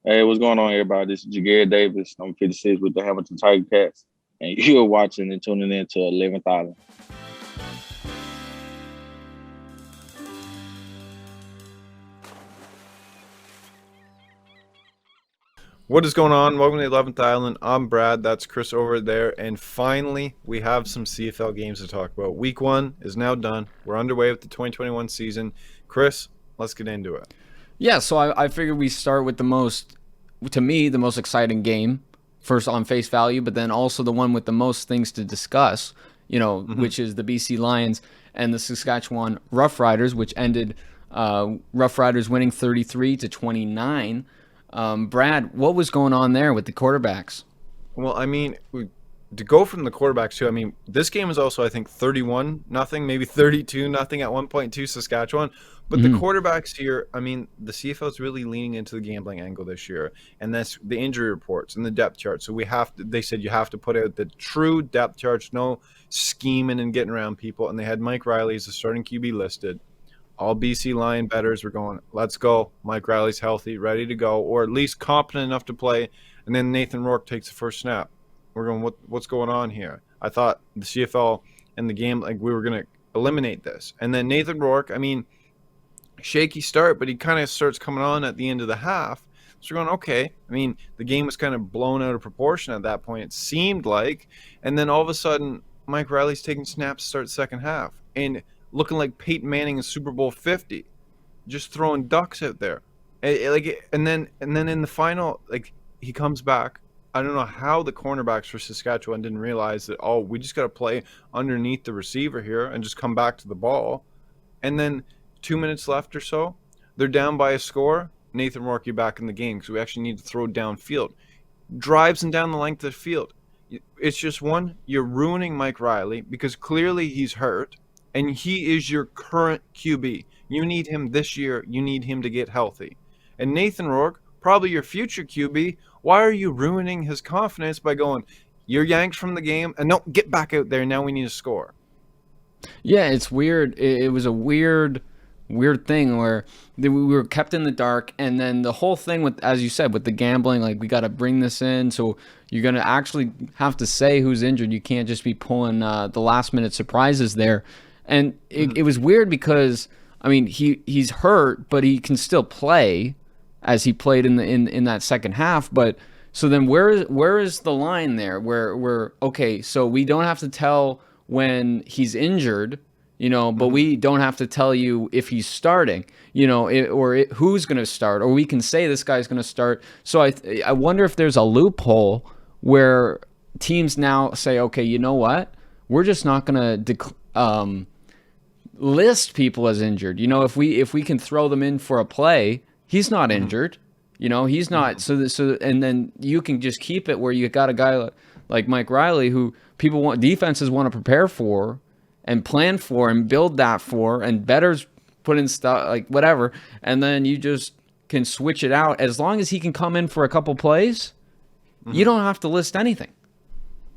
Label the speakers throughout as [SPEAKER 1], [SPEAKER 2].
[SPEAKER 1] Hey, what's going on, everybody? This is Jagger Davis. I'm 56 with the Hamilton Tiger Cats, and you're watching and tuning in to 11th Island.
[SPEAKER 2] What is going on? Welcome to 11th Island. I'm Brad. That's Chris over there. And finally, we have some CFL games to talk about. Week 1 is now done. We're underway with the 2021 season. Chris, let's get into it.
[SPEAKER 3] Yeah, so I figured we start with to me, the most exciting game, first on face value, but then also the one with the most things to discuss, which is the BC Lions and the Saskatchewan Roughriders, which ended Roughriders winning 33-29. Brad, what was going on there with the quarterbacks?
[SPEAKER 2] Well, to go from the quarterbacks too, this game was also, I think, 31 nothing, maybe 32 nothing at one point to Saskatchewan. But the quarterbacks here, the CFL is really leaning into the gambling angle this year, and that's the injury reports and the depth chart. So they said you have to put out the true depth charts, no scheming and getting around people. And they had Mike Riley as the starting QB listed. All BC Lion bettors were going, let's go. Mike Riley's healthy, ready to go, or at least competent enough to play. And then Nathan Rourke takes the first snap. We're going, what's going on here? I thought the CFL and the game, we were going to eliminate this. And then Nathan Rourke, shaky start, but he kind of starts coming on at the end of the half. So we're going, okay. The game was kind of blown out of proportion at that point, it seemed like. And then all of a sudden, Mike Riley's taking snaps to start the second half. And looking like Peyton Manning in Super Bowl 50, just throwing ducks out there. And then in the final, he comes back. I don't know how the cornerbacks for Saskatchewan didn't realize that, we just got to play underneath the receiver here and just come back to the ball. And then 2 minutes left or so, they're down by a score. Nathan Rourke, you're back in the game because we actually need to throw downfield. Drives him down the length of the field. It's just you're ruining Mike Riley because clearly he's hurt. And he is your current QB. You need him this year. You need him to get healthy. And Nathan Rourke, probably your future QB, why are you ruining his confidence by going, you're yanked from the game, and no, get back out there. Now we need to score.
[SPEAKER 3] Yeah, it's weird. It was a weird thing where we were kept in the dark, and then the whole thing with, as you said, with the gambling, we got to bring this in, so you're going to actually have to say who's injured. You can't just be pulling the last minute surprises there. And it was weird because he's hurt, but he can still play as he played in that second half. But so then where is the line there where okay, so we don't have to tell when he's injured, but we don't have to tell you if he's starting, who's going to start, or we can say this guy's going to start. So I wonder if there's a loophole where teams now say, okay, you know what, we're just not going to list people as injured. If we can throw them in for a play, he's not injured. He's not. So and then you can just keep it where you got a guy like Mike Riley who defenses want to prepare for and plan for and build that for, and bettors put in stuff whatever, and then you just can switch it out as long as he can come in for a couple plays. You don't have to list anything.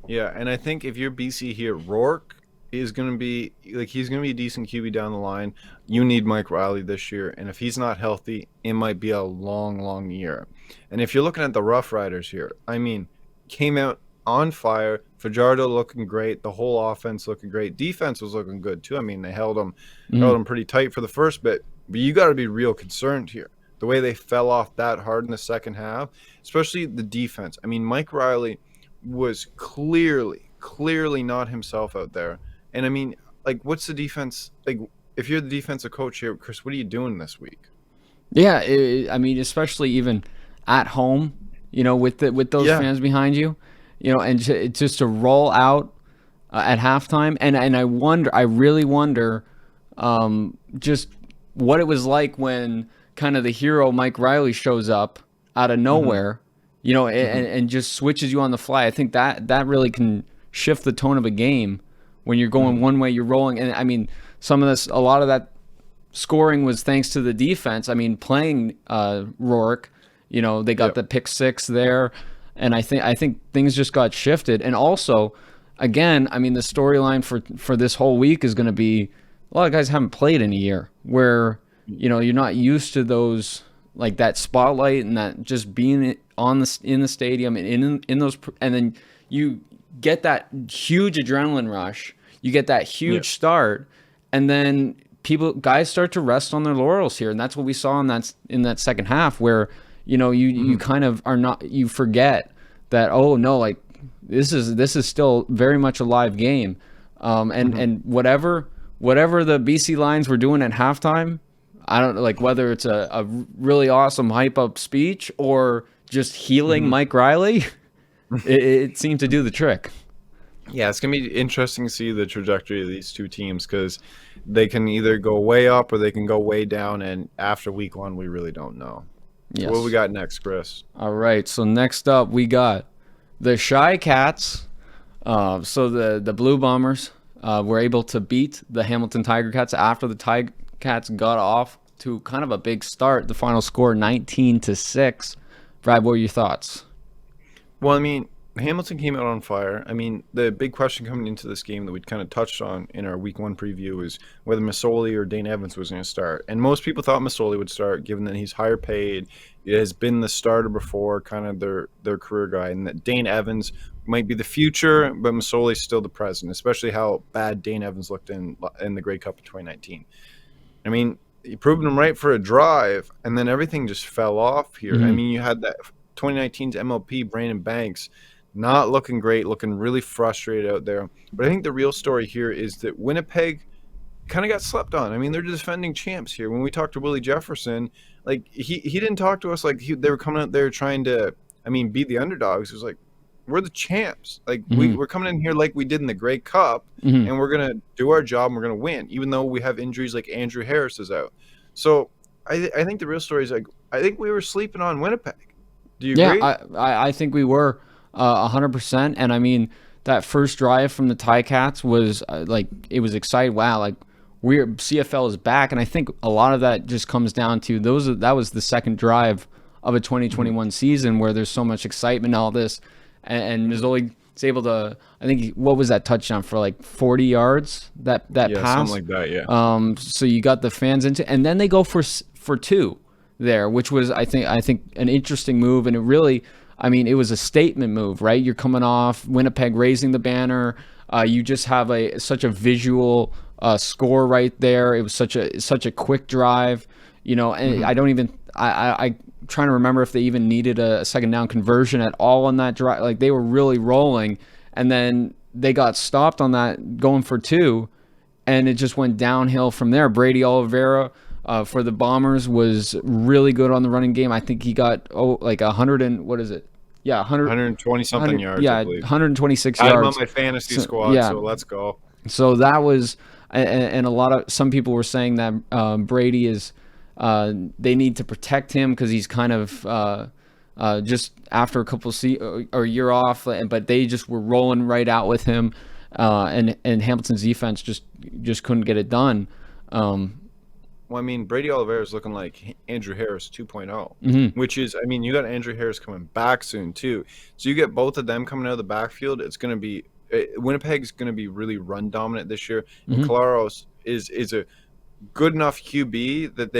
[SPEAKER 2] Yeah, and I think if you're BC here, Rourke is going to be he's going to be a decent QB down the line. You need Mike Riley this year, and if he's not healthy, it might be a long year. And if you're looking at the Rough Riders here, came out on fire. Fajardo looking great, the whole offense looking great, defense was looking good too. They held them pretty tight for the first bit, but you got to be real concerned here. The way they fell off that hard in the second half, especially the defense. Mike Riley was clearly not himself out there. And what's the defense like? If you're the defensive coach here, Chris, what are you doing this week?
[SPEAKER 3] Yeah, especially even at home, with those fans behind you, and just to roll out at halftime, and I really wonder, just what it was like when kind of the hero Mike Riley shows up out of nowhere, and just switches you on the fly. I think that really can shift the tone of a game. When you're going one way, you're rolling. And a lot of that scoring was thanks to the defense. Playing Rourke, they got the pick six there. And I think things just got shifted. And also, again, the storyline for this whole week is going to be a lot of guys haven't played in a year where, you're not used to those like that spotlight and that just being in the stadium and in those, and then you get that huge adrenaline rush, you get that huge start, and then guys start to rest on their laurels here, and that's what we saw in that second half where you kind of are not, you forget that, oh no, like this is still very much a live game, and whatever the BC Lions were doing at halftime, I don't like whether it's a really awesome hype up speech or just healing Mike Riley. It seemed to do the trick.
[SPEAKER 2] Yeah, it's going to be interesting to see the trajectory of these two teams because they can either go way up or they can go way down. And after week 1, we really don't know.
[SPEAKER 3] Yes.
[SPEAKER 2] So what we got next, Chris?
[SPEAKER 3] All right. So next up, we got the Shy Cats. So the Blue Bombers were able to beat the Hamilton Tiger Cats after the Tiger Cats got off to kind of a big start. The final score 19-6. Brad, what are your thoughts?
[SPEAKER 2] Well, I mean, Hamilton came out on fire. I mean, the big question coming into this game that we kind of touched on in our week 1 preview is whether Masoli or Dane Evans was going to start. And most people thought Masoli would start, given that he's higher paid. He has been the starter before, kind of their career guy, and that Dane Evans might be the future, but Masoli's still the present, especially how bad Dane Evans looked in the Grey Cup of 2019. I mean, he proved him right for a drive, and then everything just fell off here. I mean, you had that 2019's MLP, Brandon Banks, not looking great, looking really frustrated out there. But I think the real story here is that Winnipeg kind of got slept on. I mean, they're defending champs here. When we talked to Willie Jefferson, like he didn't talk to us like they were coming out there trying to, beat the underdogs. It was like, we're the champs. Like we're coming in here like we did in the Grey Cup, and we're gonna do our job and we're gonna win, even though we have injuries like Andrew Harris is out. So I think the real story is like I think we were sleeping on Winnipeg. Do you agree?
[SPEAKER 3] Yeah, I think we were 100%. And I mean, that first drive from the Ticats was it was exciting. Wow, like CFL is back, and I think a lot of that just comes down to that was the second drive of a 2021 season where there's so much excitement and all this. And Mazzoli is able to, I think, what was that touchdown for, like 40 yards? That pass,
[SPEAKER 2] something like that, yeah.
[SPEAKER 3] So you got the fans into, and then they go for 2 there, which was I think an interesting move, and it really, it was a statement move, right? You're coming off Winnipeg raising the banner. You just have such a visual score right there. It was such a quick drive, and I don't even I trying to remember if they even needed a second down conversion at all on that drive. Like they were really rolling, and then they got stopped on that going for 2, and it just went downhill from there. Brady Oliveira for the Bombers was really good on the running game. I think he got like 100 and what is it? Yeah,
[SPEAKER 2] 120 something yards.
[SPEAKER 3] Yeah,
[SPEAKER 2] I believe.
[SPEAKER 3] 126
[SPEAKER 2] yards. I'm
[SPEAKER 3] yards.
[SPEAKER 2] on my fantasy squad, so let's go.
[SPEAKER 3] So that was, and some people were saying that Brady is. They need to protect him because he's kind of just after a couple or year off, but they just were rolling right out with him, and Hamilton's defense just couldn't get it done.
[SPEAKER 2] Well, Brady Oliveira is looking like Andrew Harris 2.0, which is, you got Andrew Harris coming back soon too. So you get both of them coming out of the backfield. It's going to be Winnipeg's going to be really run dominant this year. And Claros is a good enough QB that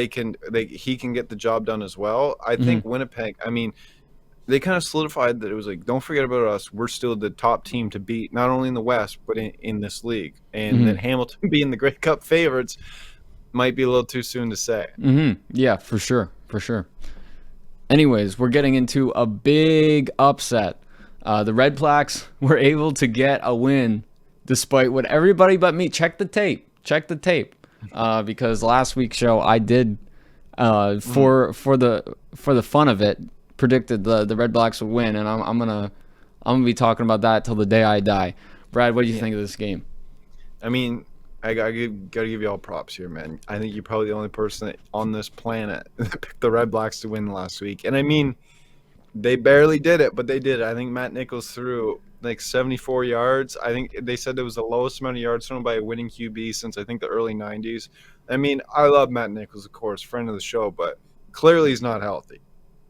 [SPEAKER 2] he can get the job done as well. I think Winnipeg, they kind of solidified that it was like, don't forget about us. We're still the top team to beat, not only in the West, but in this league. And that Hamilton being the Grey Cup favorites might be a little too soon to say.
[SPEAKER 3] Yeah, for sure. Anyways, we're getting into a big upset. The Redblacks were able to get a win despite what everybody but me, check the tape. Because last week's show I did for the fun of it predicted the Redblacks would win, and I'm gonna be talking about that till the day I die. Brad, what do you think of this game?
[SPEAKER 2] I gotta give you all props here, man. I think you're probably the only person on this planet that picked the Redblacks to win last week, and they barely did it, but they did. I think Matt Nichols threw like 74 yards. I think they said it was the lowest amount of yards thrown by a winning QB since I think the early 90s. I love Matt Nichols, of course, friend of the show, but clearly he's not healthy.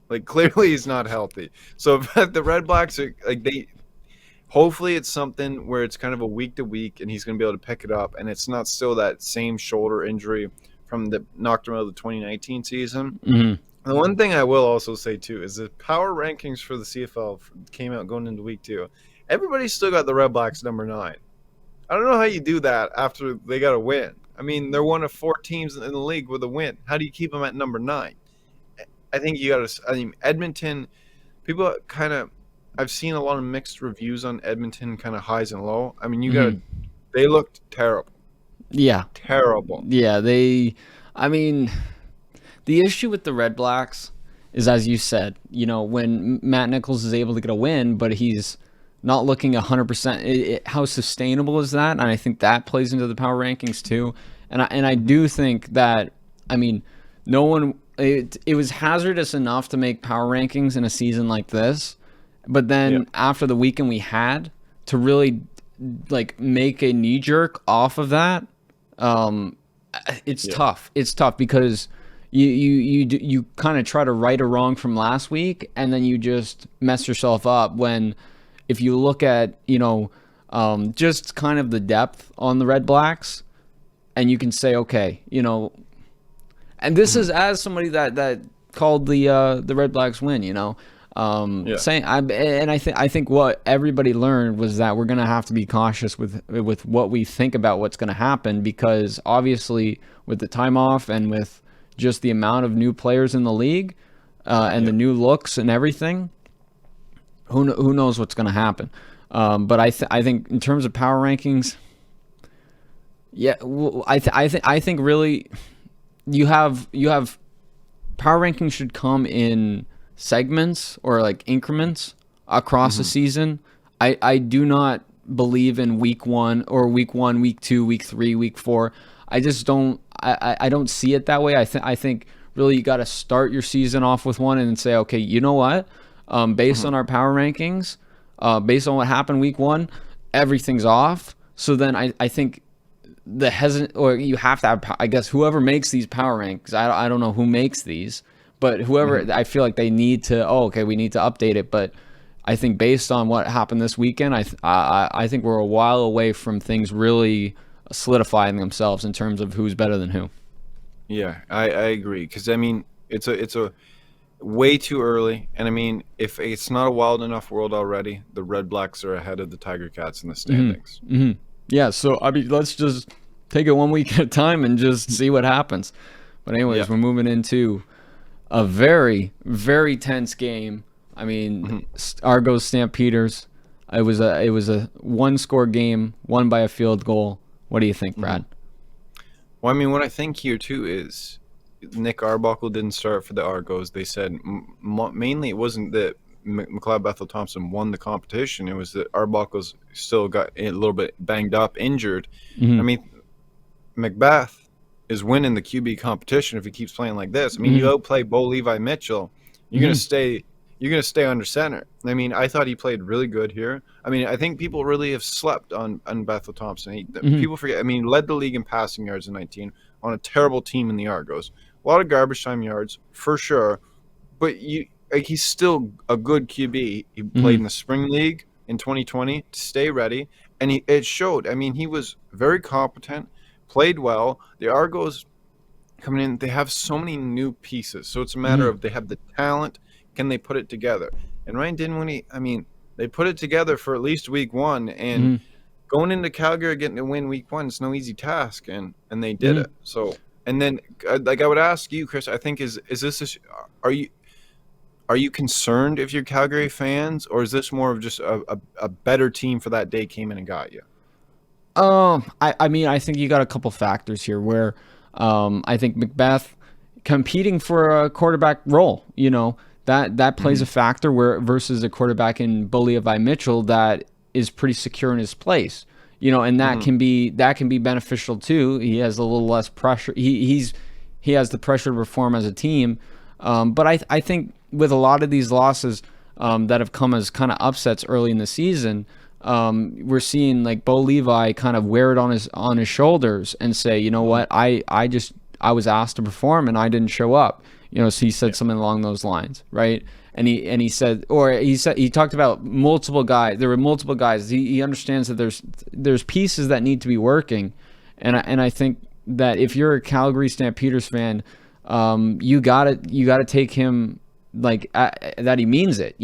[SPEAKER 2] So the Redblacks are hopefully it's something where it's kind of a week to week and he's going to be able to pick it up, and it's not still that same shoulder injury from the knocked him out of the 2019 season. The one thing I will also say too is the power rankings for the CFL came out going into week 2. Everybody still got the Redblacks number 9. I don't know how you do that after they got a win. I mean, they're one of 4 teams in the league with a win. How do you keep them at number 9? I think you got to. I mean, Edmonton. People kind of. I've seen a lot of mixed reviews on Edmonton, kind of highs and low. I mean, you got. They looked terrible.
[SPEAKER 3] Yeah.
[SPEAKER 2] Terrible.
[SPEAKER 3] Yeah, I mean, the issue with the Redblacks is, as you said, when Matt Nichols is able to get a win, but he's not looking 100%. How sustainable is that? And I think that plays into the power rankings too. And I do think that, I mean, no one. It was hazardous enough to make power rankings in a season like this, but then after the weekend we had to really make a knee jerk off of that. It's tough. It's tough because you kind of try to right a wrong from last week, and then you just mess yourself up when, if you look at, just kind of the depth on the Redblacks, and you can say, okay, and this is as somebody that called the Redblacks win, saying I think what everybody learned was that we're gonna have to be cautious with what we think about what's gonna happen, because obviously with the time off and with just the amount of new players in the league and the new looks and everything, who knows what's gonna happen. But I think in terms of power rankings, I think really you have power rankings should come in segments or increments across a season. I do not believe in week 1, week 2, week 3, week 4. I just don't. I don't see it that way. I think really you got to start your season off with one and say, okay, you know what? Based on our power rankings, based on what happened week 1, everything's off. So then I think you have to have, I guess, whoever makes these power rankings. I don't know who makes these, but whoever, I feel like they need to. Oh, okay, we need to update it. But I think based on what happened this weekend, I think we're a while away from things really solidifying themselves in terms of who's better than who.
[SPEAKER 2] Yeah, I agree, because I mean it's a way too early, and I mean if it's not a wild enough world already, the Redblacks are ahead of the Tiger Cats in the standings.
[SPEAKER 3] Yeah, so I mean, let's just take it one week at a time and just see what happens. But anyways, we're moving into a very, very tense game. I mean, Argos Stampeders. It was a 1-score game, won by a field goal. What do you think, Brad?
[SPEAKER 2] Well, I mean, what I think here too is Nick Arbuckle didn't start for the Argos. They said mainly it wasn't that McLeod Bethel Thompson won the competition. It was that Arbuckle's still got a little bit banged up, injured. I mean, Macbeth is winning the QB competition if he keeps playing like this. I mean, you outplay Bo Levi Mitchell, you're gonna stay. You're gonna stay under center. I mean, I thought he played really good here. I mean, I think people really have slept on Bethel Thompson. People forget. I mean, led the league in passing yards in 19 on a terrible team in the Argos. A lot of garbage time yards for sure, but he's still a good QB. He played in the spring league in 2020 to stay ready, and it showed. I mean, he was very competent, played well. The Argos coming in, they have so many new pieces, so it's a matter of they have the talent. Can they put it together? And Ryan Dinwiddie, I mean, they put it together for at least week 1, and going into Calgary getting to win week 1, it's no easy task, and they did it. So, and then I would ask you, Chris, I think is this are you concerned if you're Calgary fans, or is this more of just a better team for that day came in and got you?
[SPEAKER 3] I mean, I think you got a couple factors here where I think Macbeth competing for a quarterback role, that plays a factor where versus a quarterback in Bo Levi Mitchell that is pretty secure in his place, and that can be beneficial too. He has a little less pressure. He has the pressure to perform as a team. But I think with a lot of these losses that have come as kind of upsets early in the season, we're seeing like Bo Levi kind of wear it on his shoulders and say, you know what, I was asked to perform and I didn't show up. So he said something along those lines, right? And he talked about multiple guys. There were multiple guys. He understands that there's pieces that need to be working, and I think that if you're a Calgary Stampeders fan, you gotta take him like that he means it,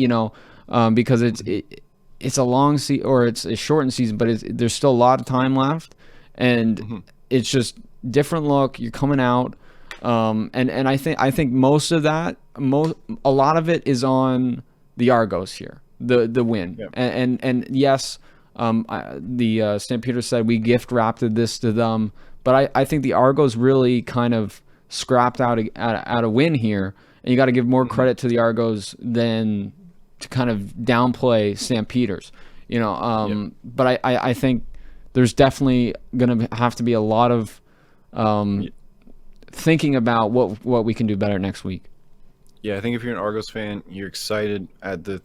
[SPEAKER 3] because it's a long season, or it's a shortened season, but there's still a lot of time left, and it's just different look. You're coming out, and I think most of that, a lot of it is on the Argos here, the win, and yes, the Stampeders said we gift wrapped this to them, but I think the Argos really kind of scrapped out a win here, and you got to give more credit to the Argos than to kind of downplay Stampeders, But I think there's definitely going to have to be a lot of thinking about what we can do better next week.
[SPEAKER 2] Yeah, I think if you're an Argos fan, you're excited at the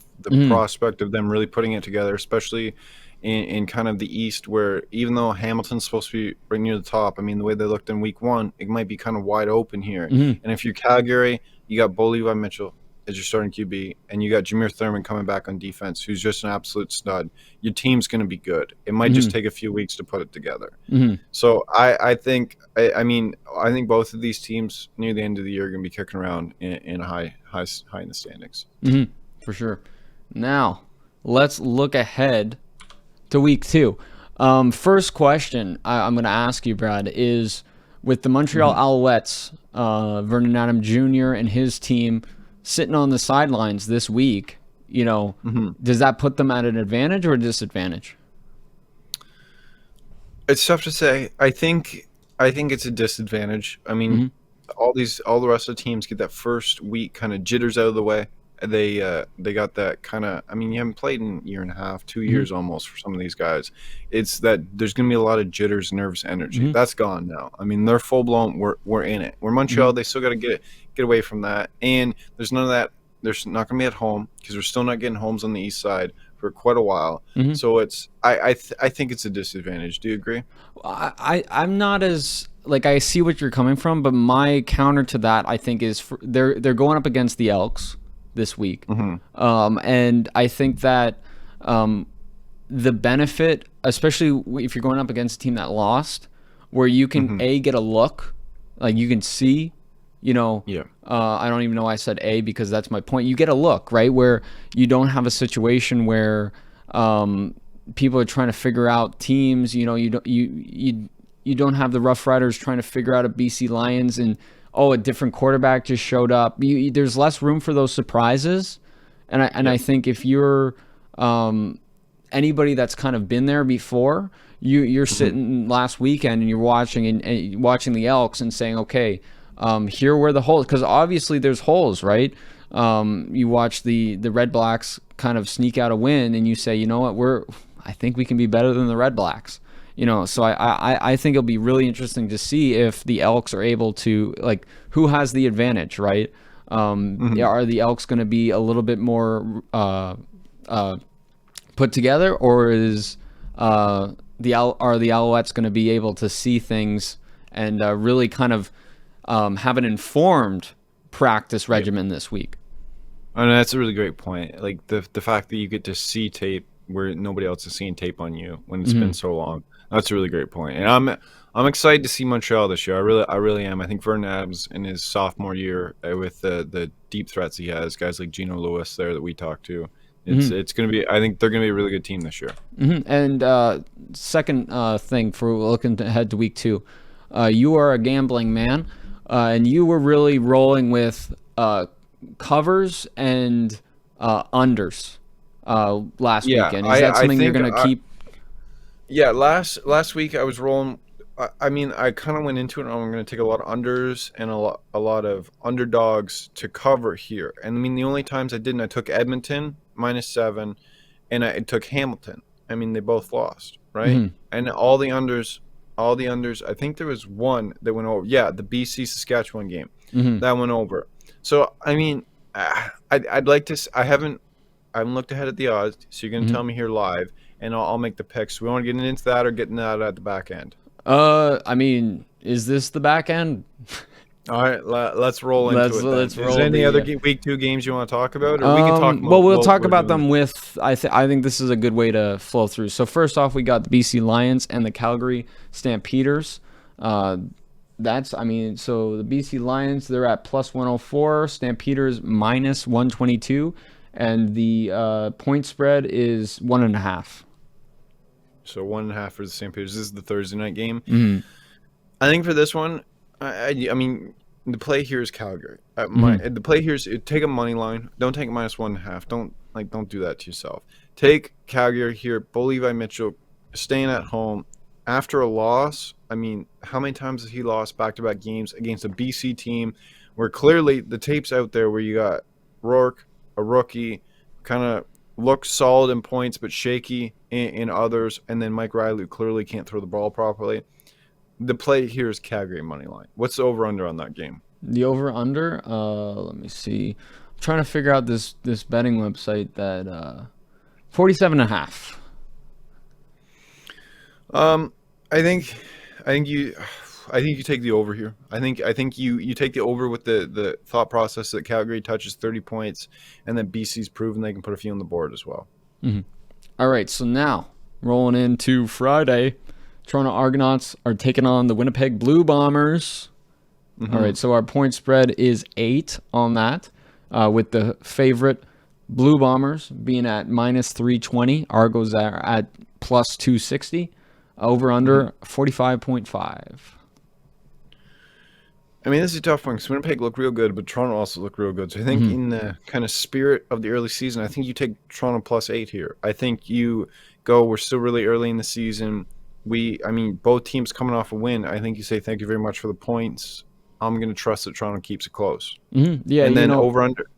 [SPEAKER 2] prospect of them really putting it together, especially in kind of the East, where even though Hamilton's supposed to be right near the top, I mean, the way they looked in week 1, it might be kind of wide open here. And if you're Calgary, you got Bo Levi Mitchell as your starting QB, and you got Jameer Thurman coming back on defense, who's just an absolute stud. Your team's going to be good. It might just take a few weeks to put it together. So I think both of these teams near the end of the year are going to be kicking around in a high in the standings.
[SPEAKER 3] For sure. Now, let's look ahead to week 2. First question I'm going to ask you, Brad, is with the Montreal Alouettes, Vernon Adams Jr. and his team sitting on the sidelines this week, does that put them at an advantage or a disadvantage?
[SPEAKER 2] It's tough to say. I think it's a disadvantage. I mean, all the rest of the teams get that first week kind of jitters out of the way. They got that kind of. I mean, you haven't played in a year and a half, 2 years almost for some of these guys. It's that there's going to be a lot of jitters, nervous energy. That's gone now. I mean, they're full blown. We're in it. We're Montreal. They still got to get away from that. And there's none of that. There's not going to be at home because we're still not getting homes on the East Side for quite a while. So it's. I think it's a disadvantage. Do you agree?
[SPEAKER 3] I'm not as. Like, I see what you're coming from, but my counter to that, I think, is they're going up against the Elks this week. And I think that the benefit, especially if you're going up against a team that lost, where you can get a look, like you can see, I don't even know why I said because that's my point. You get a look, right, where you don't have a situation where people are trying to figure out teams. You don't have the Rough Riders trying to figure out a BC Lions and a different quarterback just showed up. There's less room for those surprises, and I think if you're anybody that's kind of been there before, you're sitting last weekend and you're watching and watching the Elks and saying, okay, here were the holes, because obviously there's holes, right? You watch the Redblacks kind of sneak out a win, and you say, you know what, I think we can be better than the Redblacks. So I think it'll be really interesting to see if the Elks are able to, like, who has the advantage, right? Are the Elks going to be a little bit more put together, or are the Alouettes going to be able to see things and really kind of have an informed practice regimen this week?
[SPEAKER 2] And that's a really great point. Like the fact that you get to see tape where nobody else is seeing tape on you when it's been so long. That's a really great point. And I'm excited to see Montreal this year. I really am. I think Vernon Adams in his sophomore year with the deep threats he has, guys like Geno Lewis there that we talked to. It's going to be. I think they're going to be a really good team this year.
[SPEAKER 3] And second thing for looking ahead to week 2, you are a gambling man, and you were really rolling with covers and unders last weekend. Is that something you're going to keep?
[SPEAKER 2] Yeah, last week I was rolling. I mean, I kind of went into it. I'm going to take a lot of unders and a lot of underdogs to cover here. And I mean, the only times I didn't, I took Edmonton -7, and I took Hamilton. I mean, they both lost, right? And all the unders. I think there was one that went over. Yeah, the BC Saskatchewan game that went over. So I mean, I'd like to. I haven't looked ahead at the odds. So you're going to tell me here live. And I'll make the picks. We want to get into that or getting that at the back end?
[SPEAKER 3] I mean, is this the back end?
[SPEAKER 2] All right, let's roll into it.
[SPEAKER 3] Let's roll.
[SPEAKER 2] Is there any other week 2 games you want to talk about, or we can talk?
[SPEAKER 3] Well, we'll talk about them with. I think this is a good way to flow through. So first off, we got the BC Lions and the Calgary Stampeders. I mean, so the BC Lions, they're at plus 104, Stampeders minus 122, and the point spread is 1.5.
[SPEAKER 2] So 1.5 for the Stampeders. This is the Thursday night game.
[SPEAKER 3] Mm-hmm.
[SPEAKER 2] I think for this one, I mean, the play here is Calgary. The play here is take a money line. Don't take minus 1.5. Don't do that to yourself. Take Calgary here. Bo Levi Mitchell staying at home after a loss. I mean, how many times has he lost back-to-back games against a BC team where clearly the tape's out there where you got Rourke, a rookie, kind of looks solid in points but shaky in others, and then Mike Riley, who clearly can't throw the ball properly. The play here is Calgary money line. What's the over-under on that game?
[SPEAKER 3] The over-under, let me see. I'm trying to figure out this betting website that 47.5.
[SPEAKER 2] I think you take the over here. I think you take the over with the thought process that Calgary touches 30 points, and then BC's proven they can put a few on the board as well.
[SPEAKER 3] Mm-hmm. All right, so now rolling into Friday, Toronto Argonauts are taking on the Winnipeg Blue Bombers. Mm-hmm. All right, so our point spread is 8 on that, with the favorite Blue Bombers being at minus 320. Argos are at plus 260. Over under 45.5.
[SPEAKER 2] I mean, this is a tough one because Winnipeg looked real good, but Toronto also looked real good. So I think in the kind of spirit of the early season, I think you take Toronto plus 8 here. I think you go, we're still really early in the season. Both teams coming off a win. I think you say thank you very much for the points. I'm going to trust that Toronto keeps it close.
[SPEAKER 3] Mm-hmm. Yeah,
[SPEAKER 2] and then over under.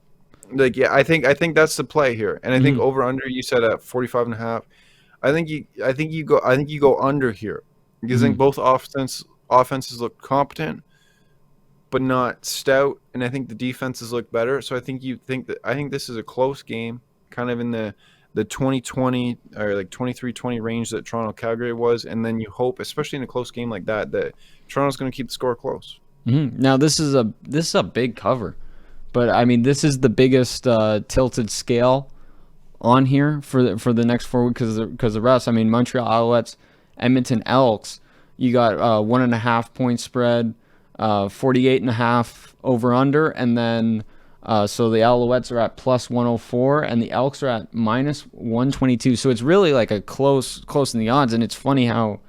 [SPEAKER 2] I think that's the play here. And I think over under you said at 45.5. I think you go under here because I think both offenses look competent, but not stout, and I think the defenses look better. So I think this is a close game, kind of in the 20-20 or like 23-20 range that Toronto Calgary was, and then you hope, especially in a close game like that Toronto's going to keep the score close.
[SPEAKER 3] Mm-hmm. Now this is a big cover, but I mean this is the biggest tilted scale on here for the next 4 weeks because the rest. I mean, Montreal Alouettes, Edmonton Elks, you got 1.5 point spread, 48.5 over under, and then so the Alouettes are at plus 104 and the Elks are at minus 122. So it's really like a close in the odds, and it's funny how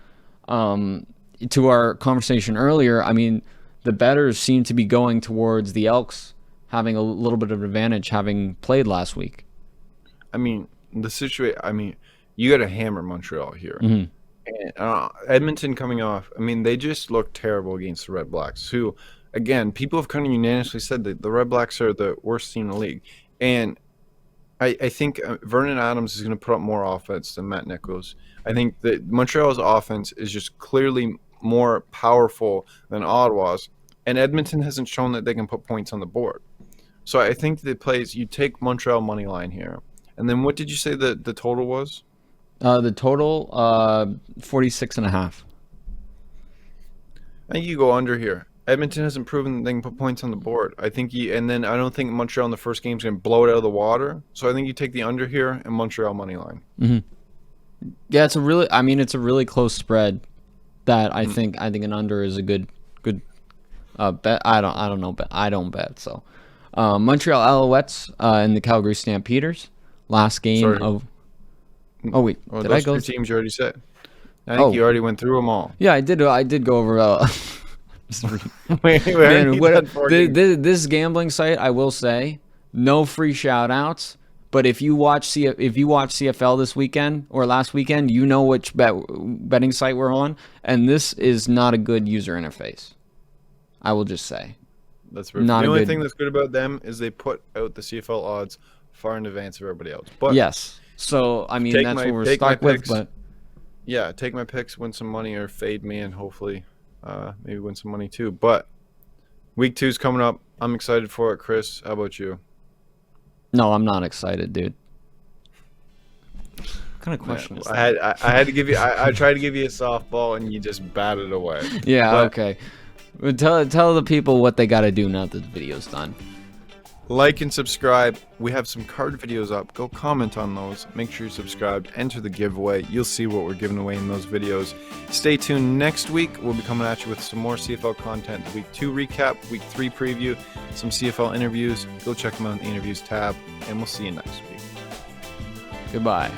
[SPEAKER 3] to our conversation earlier, I mean, the bettors seem to be going towards the Elks having a little bit of advantage having played last week.
[SPEAKER 2] I mean, you got to hammer Montreal here.
[SPEAKER 3] Mm-hmm.
[SPEAKER 2] And Edmonton coming off, I mean, they just looked terrible against the Redblacks, who, again, people have kind of unanimously said that the Redblacks are the worst team in the league. And I think Vernon Adams is going to put up more offense than Matt Nichols. I think that Montreal's offense is just clearly more powerful than Ottawa's, and Edmonton hasn't shown that they can put points on the board. So I think the plays, you take Montreal money line here. And then what did you say the total was?
[SPEAKER 3] The total, 46.5.
[SPEAKER 2] I think you go under here. Edmonton hasn't proven that they can put points on the board. And then I don't think Montreal in the first game is going to blow it out of the water. So I think you take the under here and Montreal money line.
[SPEAKER 3] Mm-hmm. Yeah, it's a really close spread. That I think an under is a good bet. I don't know, but I don't bet. So Montreal Alouettes and the Calgary Stampeders. Last game of. Oh wait, did I go?
[SPEAKER 2] Those 2 teams you already said. I think you already went through them all.
[SPEAKER 3] Yeah, I did. I did go over. This gambling site, I will say, no free shout outs. But if you watch CFL this weekend or last weekend, you know which betting site we're on, and this is not a good user interface. I will just say.
[SPEAKER 2] That's right. The only thing that's good about them is they put out the CFL odds far in advance of everybody else. But
[SPEAKER 3] yes. So, I mean, that's what we're stuck with. But
[SPEAKER 2] yeah, take my picks, win some money, or fade me, and hopefully maybe win some money too. But week 2 is coming up. I'm excited for it. Chris, how about you?
[SPEAKER 3] No, I'm not excited, dude. What kind of question is that?
[SPEAKER 2] I had to give you. I tried to give you a softball, and you just batted away.
[SPEAKER 3] Yeah, okay. Tell the people what they got to do now that the video's done.
[SPEAKER 2] Like and subscribe. We have some card videos up. Go comment on those. Make sure you're subscribed. Enter the giveaway. You'll see what we're giving away in those videos. Stay tuned. Next week, we'll be coming at you with some more CFL content. Week 2 recap, Week 3 preview, some CFL interviews. Go check them out in the interviews tab, and we'll see you next week.
[SPEAKER 3] Goodbye.